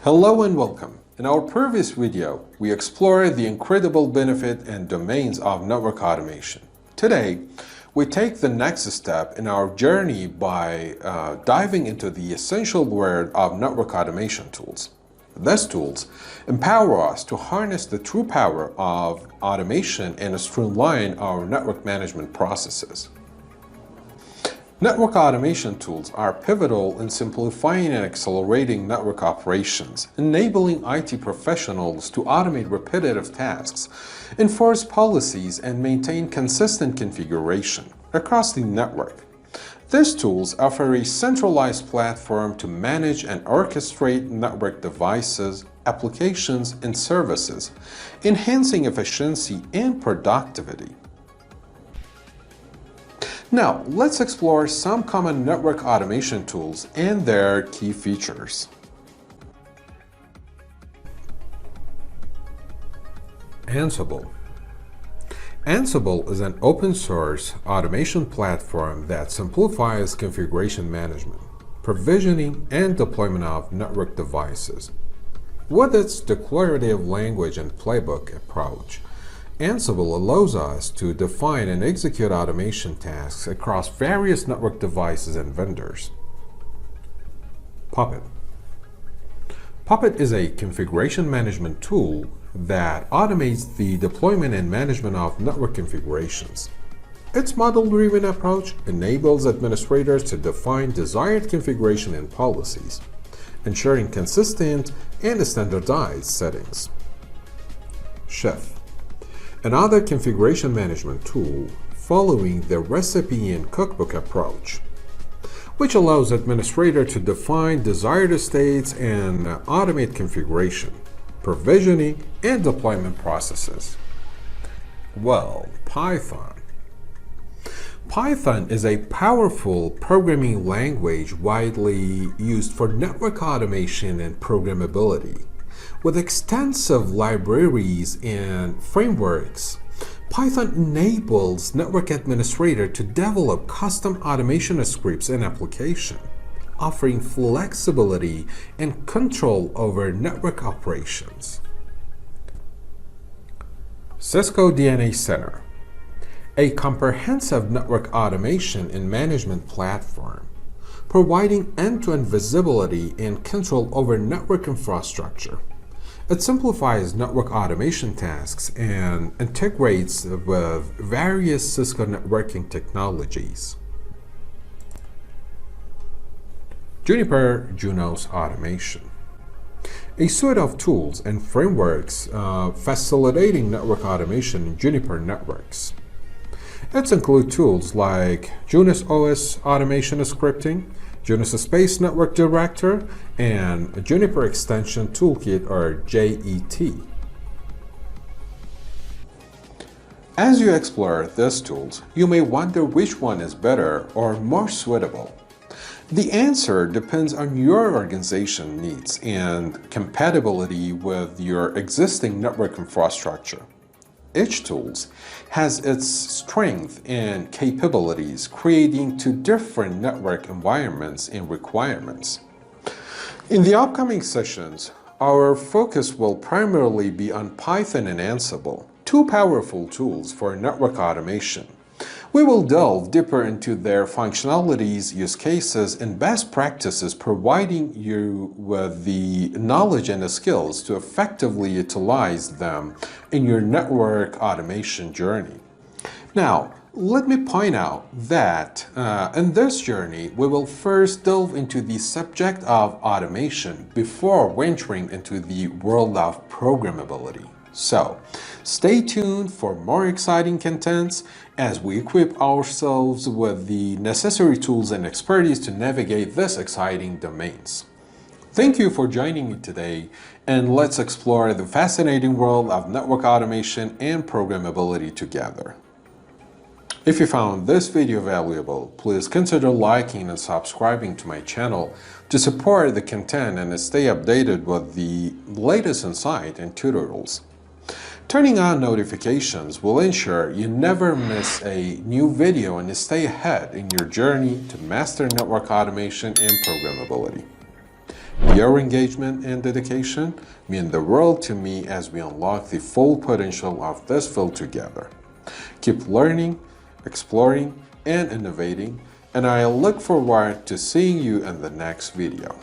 Hello and welcome. In our previous video, we explored the incredible benefit and domains of network automation. Today, we take the next step in our journey by diving into the essential world of network automation tools. These tools empower us to harness the true power of automation and streamline our network management processes. Network automation tools are pivotal in simplifying and accelerating network operations, enabling IT professionals to automate repetitive tasks, enforce policies, and maintain consistent configuration across the network. These tools offer a centralized platform to manage and orchestrate network devices, applications, and services, enhancing efficiency and productivity. Now, let's explore some common network automation tools and their key features. Ansible. Ansible is an open-source automation platform that simplifies configuration management, provisioning, and deployment of network devices. With its declarative language and playbook approach, Ansible allows us to define and execute automation tasks across various network devices and vendors. Puppet. Puppet is a configuration management tool that automates the deployment and management of network configurations. Its model-driven approach enables administrators to define desired configuration and policies, ensuring consistent and standardized settings. Chef. Another configuration management tool following the recipe and cookbook approach, which allows administrators to define desired states and automate configuration, provisioning, and deployment processes. Well, Python. Python is a powerful programming language widely used for network automation and programmability. With extensive libraries and frameworks, Python enables network administrators to develop custom automation scripts and applications, offering flexibility and control over network operations. Cisco DNA Center, a comprehensive network automation and management platform, providing end-to-end visibility and control over network infrastructure. It simplifies network automation tasks and integrates with various Cisco networking technologies. Juniper Junos Automation, a suite of tools and frameworks facilitating network automation in Juniper networks. It includes tools like Junos OS Automation Scripting, Junos Space Network Director, and Juniper Extension Toolkit, or JET. As you explore these tools, you may wonder which one is better or more suitable. The answer depends on your organization needs and compatibility with your existing network infrastructure. Each tool has its strengths and capabilities, creating two different network environments and requirements. In the upcoming sessions, our focus will primarily be on Python and Ansible, two powerful tools for network automation. We will delve deeper into their functionalities, use cases, and best practices, providing you with the knowledge and the skills to effectively utilize them in your network automation journey. Now, let me point out that in this journey, we will first delve into the subject of automation before venturing into the world of programmability. So, stay tuned for more exciting contents as we equip ourselves with the necessary tools and expertise to navigate these exciting domains. Thank you for joining me today, and let's explore the fascinating world of network automation and programmability together. If you found this video valuable, please consider liking and subscribing to my channel to support the content and stay updated with the latest insight and tutorials. Turning on notifications will ensure you never miss a new video and stay ahead in your journey to master network automation and programmability. Your engagement and dedication mean the world to me as we unlock the full potential of this field together. Keep learning, exploring, and innovating, and I look forward to seeing you in the next video.